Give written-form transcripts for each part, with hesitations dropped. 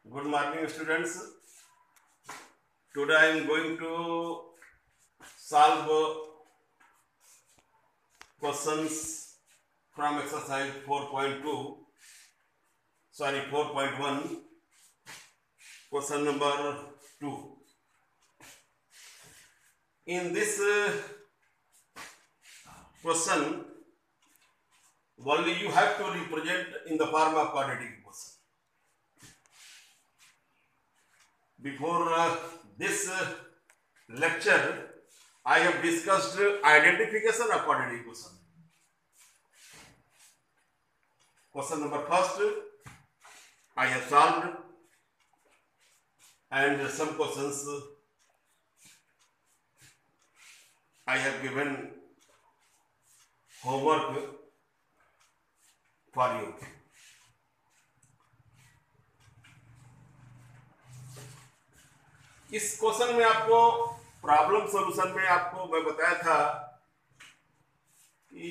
Good morning, students. Today I am going to solve questions from exercise 4.2. Sorry, 4.1. Question number 2. In this question, only you have to represent in the form of quadratic equation. Before this lecture, I have discussed identification of quadratic equation. Question number first, I have solved, and some questions I have given homework for you. इस question में आपको problem solution में आपको मैं बताया था कि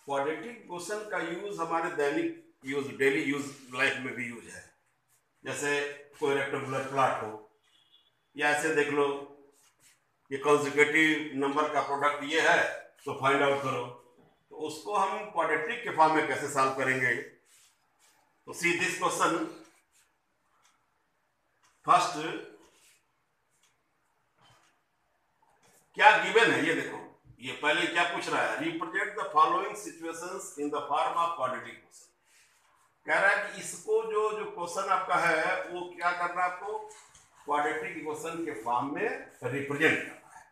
quadratic question का यूज हमारे दैनिक यूज डेली यूज लाइफ में भी यूज है। जैसे कोई रेक्टेंगुलर प्लॉट हो या ऐसे देख लो ये कंसेक्यूटिव नंबर का प्रोडक्ट ये है तो फाइंड आउट करो, तो उसको हम क्वाड्रेटिक के फॉर्म में कैसे सॉल्व करेंगे। तो सी दिस क्वेश्चन फर्स्ट क्या गिवन है, ये देखो, ये पहले क्या पूछ रहा है, represent the following situations in the form of quadratic question. कह रहा है कि इसको जो क्वेश्चन आपका है वो क्या करना है, आपको क्वाड्रेटिक इक्वेशन के फॉर्म में रिप्रेजेंट करना है।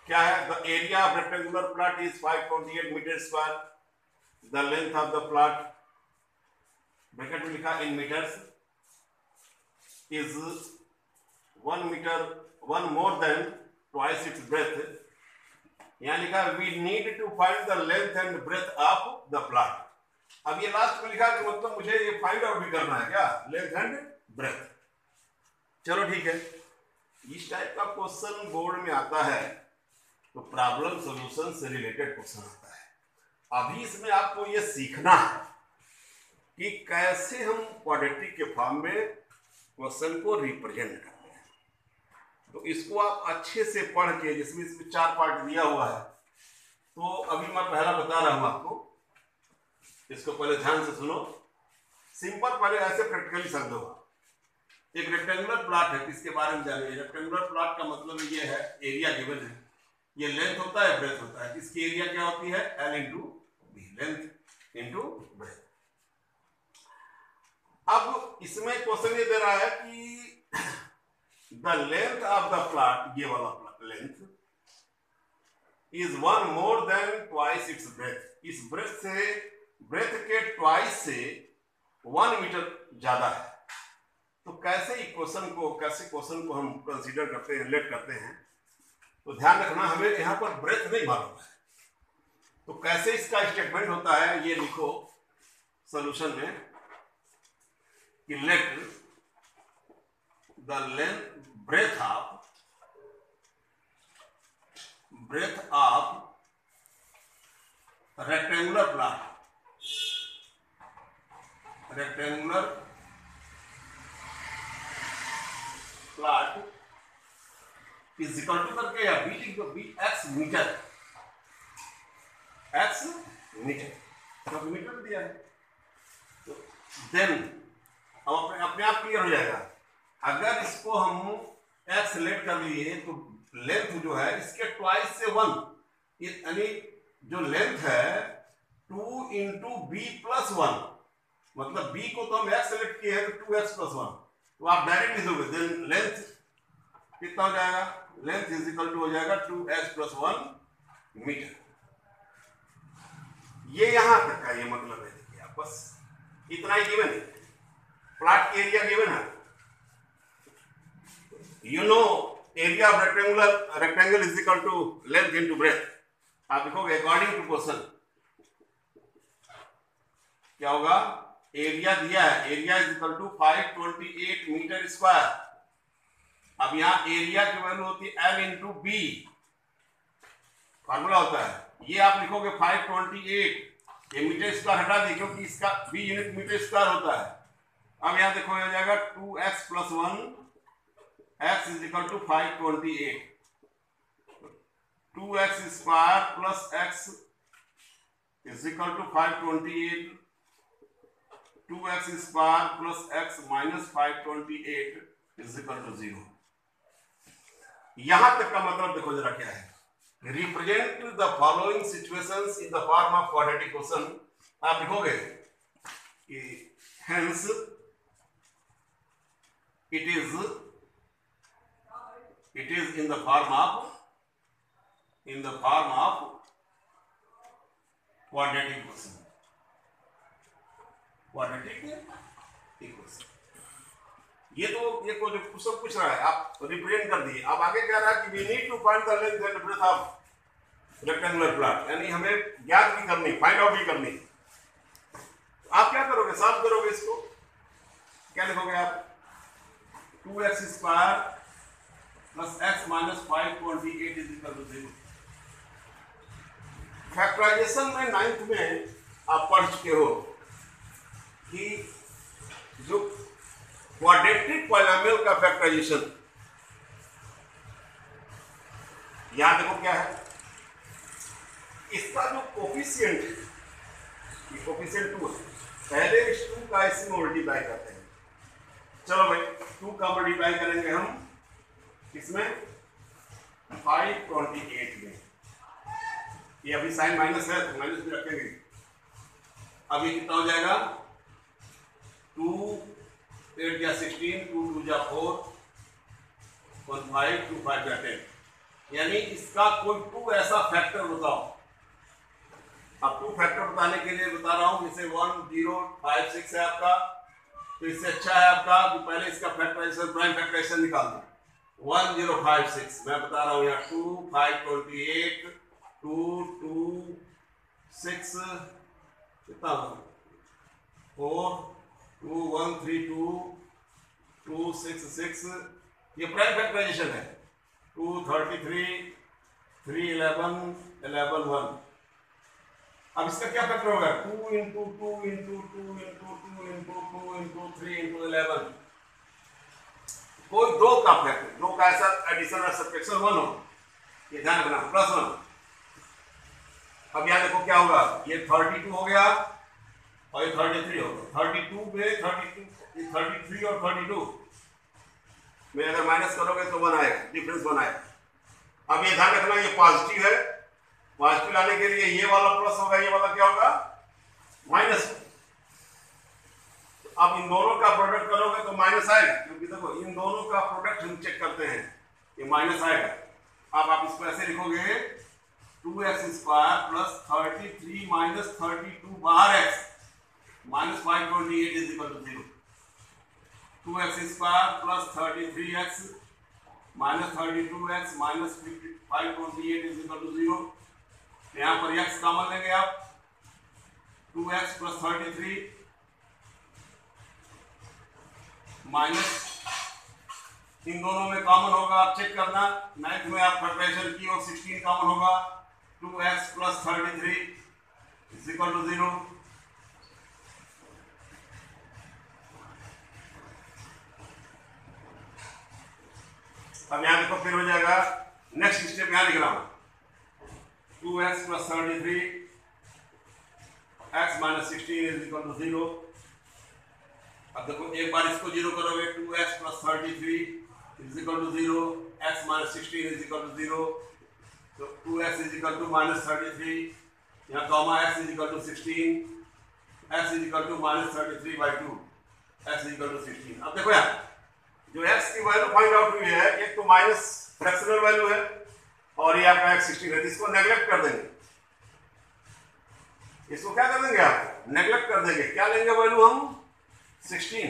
क्या है, the area of rectangular plot is 528 meter square, the length of the plot bracket में लिखा in meters is 1 meter, 1 more than twice its breadth. यहाँ लिखा we need to find the length and breadth of the plot. अब ये last में लिखा कि मतलब मुझे ये फाइंड आउट भी करना है क्या, लेंथ एंड ब्रेथ। चलो ठीक है, इस टाइप का क्वेश्चन बोर्ड में आता है तो प्रॉब्लम सॉल्यूशन से रिलेटेड क्वेश्चन आता है। अभी इसमें आपको ये सीखना है कि कैसे हम क्वाड्रेटिक के फॉर्म में क्वेश्चन को रिप्रेजेंट करते हैं। तो इसको आप अच्छे से पढ़ के, जिसमें इसमें 4 पार्ट दिया हुआ है, तो अभी मैं पहला बता रहा हूं आपको, इसको पहले ध्यान से सुनो। सिंपल पहले ऐसे प्रैक्टिकली समझो। एक रेक्टेंगुलर प्लॉट है, किसके बारे में जानिए। रेक्टेंगुलर प्लॉट का मतलब ये है, एरिया गिवन है, ये लेंथ होता है, ब्रेथ होता है। इसकी एरिया क्या होती है, L into B, length into breadth. अब इसमें क्वेश्चन ये दे रहा है कि the length of the plot, ये वाला length is 1 more than twice its breadth. इस breadth से, breadth के twice से 1 मीटर ज्यादा है। तो कैसे इक्वेशन को, कैसे क्वेश्चन को हम कंसीडर करते हैं, लेट करते हैं, तो ध्यान रखना, हमें यहाँ पर ब्रेथ नहीं मालूम है, तो कैसे इसका स्टेटमेंट होता है ये लिखो सॉल्यूशन में कि late the length breadth of rectangular plot is equal to करके या b x meter, x meter, तो मीटर दिया है। तो देन अब अपने आप क्लियर हो जाएगा। अगर इसको हम x लेट कर लिए तो लेंथ जो है इसके ट्वाइस से 1, यानी जो लेंथ है 2 इंटू बी प्लस 1, मतलब b को तो हम x लेट किए हैं तो 2x प्लस 1, तो आप डायरेक्ट लिखोगे, देन लेंथ कितना हो जाएगा, लेंथ इज इक्वल टू हो जाएगा 2x प्लस 1 मीटर। ये यहां तक का ये मतलब है, देखिए आप बस इतना ही गिवन है, प्लॉट की एरिया गिवन है। You know area of rectangle is equal to length into breadth. आप लिखोगे according to question, क्या होगा, एरिया दिया है, area is equal to 528 meter square. अब यहाँ एरिया की वैल्यू होती है L इंटू बी, फॉर्मूला होता है, ये आप लिखोगे 528 ये मीटर स्क्वायर हटा दी क्योंकि इसका v यूनिट मीटर स्क्वायर होता है। अब यहाँ देखो हो जाएगा 2x + 1 x = 528, 2x² + x = 528, 2x² + x - 528 = 0। यहां तक का मतलब देखो जरा क्या है। Represent the following situations in the form of quadratic question. आप लिखोगे कि hence it is in the form of quadratic equation, ये तो ये को जो क्वेश्चन पूछ रहा है आप रिप्रेजेंट कर दिए। अब आगे कह रहा है कि we need to find the length and breadth of rectangular plot, यानी हमें ज्ञात भी करनी, फाइंड आउट भी करनी। आप क्या करोगे, सॉल्व करोगे इसको, क्या लिखोगे आप 2x² + x - 528 = 0। फैक्टराइजेशन में 9th में आप पढ़ चुके हो कि जो क्वाड्रेटिक पॉलिनोमियल का फैक्टराइजेशन, यहां देखो क्या है, इसका जो कोफिशिएंट है, ये कोफिशिएंट 2 है, पहले इस 2 का इसमें मल्टीप्लाई करते हैं। चलो भाई 2 का मल्टीप्लाई करेंगे हम इसमें 528 में, ये अभी साइन माइनस है तो माइनस भी रखेंगे। अब ये कितना हो जाएगा 2 8 या 16, 2 2 या 4, 1 5 2 5 या 10, यानी इसका कोई 2 ऐसा फैक्टर बताओ। अब 2 फैक्टर बताने के लिए बता रहा हूं, जैसे 1 0 5 6 है आपका, तो इससे अच्छा है आपका कि पहले इसका फैक्टराइजेशन, प्राइम फैक्टराइजेशन निकाल दो। 1 0 5 6 मैं बता रहा हूं यहाँ 2 5 28 2 2 6 कितना 4 2 1 3 2 2 6 6, ये प्राइम फैक्टराइजेशन है। 2 33 3 11 11 1। अब इसका क्या फैक्टर होगा 2 × 2 × 2 × 2 × 2 × 2 × 3 × 11। कोई 2 का फैक्टर, 2 का ऐसा एडिशन और सब्ट्रैक्शन 1 हो, ये ध्यान रखना, +1। अब यहाँ देखो क्या होगा, ये 32 हो गया और ये 33 हो गया। 32 में 32, ये 33 और 32 में अगर माइनस करोगे तो 1 आएगा, डिफरेंस 1 आएगा। अब ये ध्यान रखना ये पॉजिटिव है, पॉजिटिव लाने के लिए ये वाला प्लस होगा, ये वाला क्या होगा माइनस। अब इन दोनों का प्रोडक्ट करोगे तो माइनस आएगा, क्योंकि देखो इन दोनों का प्रोडक्ट हम चेक करते हैं, ये माइनस आएगा। अब आप इसको ऐसे लिखोगे 2x² + 33 - 32 बाहर x - 528 = 0। 2x² + 33x - 32x - 528 = 0। यहाँ पर x कॉमन लेंगे आप, 2x + 33 माइनस इन दोनों में कॉमन होगा, आप चेक करना। 9th में आप फैक्टराइजेशन की और 16 कॉमन होगा, 2x + 33 = 0। अब यहाँ देखो फिर हो जाएगा, नेक्स्ट स्टेप यहाँ लिख रहा हूं 2x + 33 x - 16 = 0। अब देखो एक बार इसको 0 करोगे, 2x + 33 = 0, x - 16 = 0, तो 2x = -33, यहाँ कॉमा x = 16, x = -33/2, x = 16। अब देखो यार जो x की वैल्यू फाइंड आउट हुई है, एक तो माइनस फ्रैक्शनल वैल्यू है और ये आपका x 16 है, इसको नेग्लेक्ट कर देंगे। इसको क्या कर देंगे आप, नेग्लेक्ट कर देंगे। क्या लेंगे वैल्यू हम 16,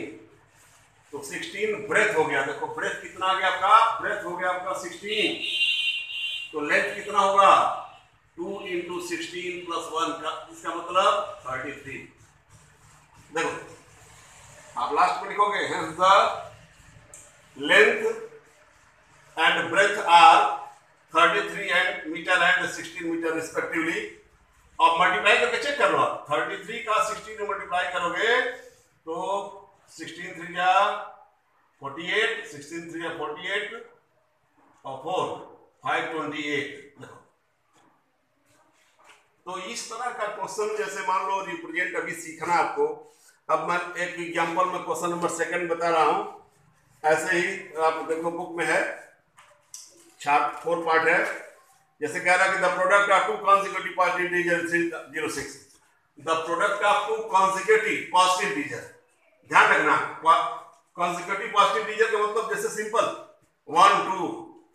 तो 16 ब्रेथ हो गया। देखो ब्रेथ कितना आ गया आपका, ब्रेथ हो गया आपका 16, तो लेंथ कितना होगा 2 × 16 + 1 का, इसका मतलब 33। देखो आप लास्ट में लिखोगे hence the length and breadth are 33 meter and 16 meter respectively, अब मल्टीप्लाई करके चेक कर लो। 33 का 16 में मल्टीप्लाई करोगे तो 16 3 या 48, 16 3 या 48 और 4 528। देखो, तो इस तरह का क्वेश्चन, जैसे मान लो रिप्रेजेंट अभी सीखना आपको। अब मैं एक एग्जांपल में क्वेश्चन नंबर 2 बता रहा हूं। ऐसे ही आप देखो, बुक में है, 4 पार्ट है। जैसे कह रहा है कि the product of to consecutive positive integer 06, the product of to consecutive positive integer. ध्यान रखना, कॉन्सिक्यूटिव पॉजिटिव इंटीजर का मतलब जैसे सिंपल 1 2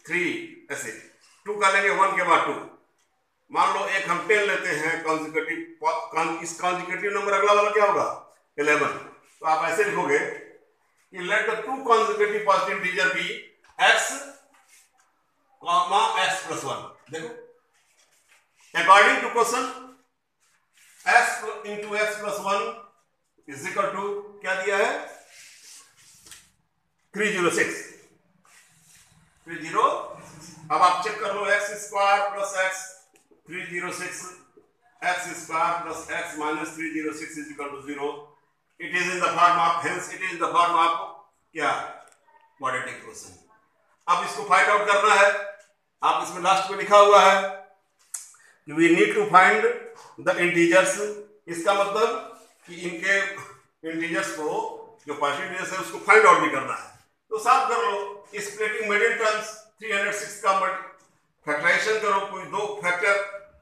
3 ऐसे 2 का लेंगे 1 के बाद 2। मान लो एक हम 10 लेते हैं कॉन्सिक्यूटिव, इस कॉन्सिक्यूटिव नंबर अगला वाला क्या होगा 11। तो आप ऐसे लिखोगे कि let the two consecutive positive integer be x, x plus 1। देखो, according to question x into x plus 1 is equal to क्या दिया है 306। अब आप चेक कर लो, x square plus x 306, x square plus x minus 306 is equal to 0। It is in the form of, hence it is the form of क्या quadratic equation. अब इसको फाइंड आउट करना है। आप इसमें लास्ट में लिखा हुआ है कि we need to find the integers. इसका मतलब कि इनके इंटीजर्स को, जो पॉजिटिव इंटीजर्स है, उसको फाइंड आउट भी करना है। तो साफ कर लो, स्प्लिटिंग मिडिल टर्म्स 306 का फैक्टराइजेशन करो, कोई 2 फैक्टर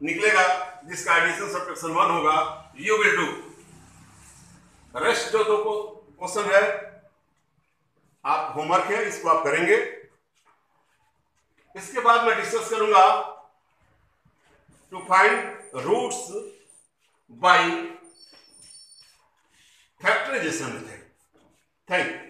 निकलेगा जिसका एडिशन सब्ट्रैक्शन 1 होगा। You will do rest. जो 2 क्वेश्चन है, आप होमवर्क है, इसको आप करेंगे। इसके बाद मैं डिस्कस करूंगा to find roots by factorization method. Thank you.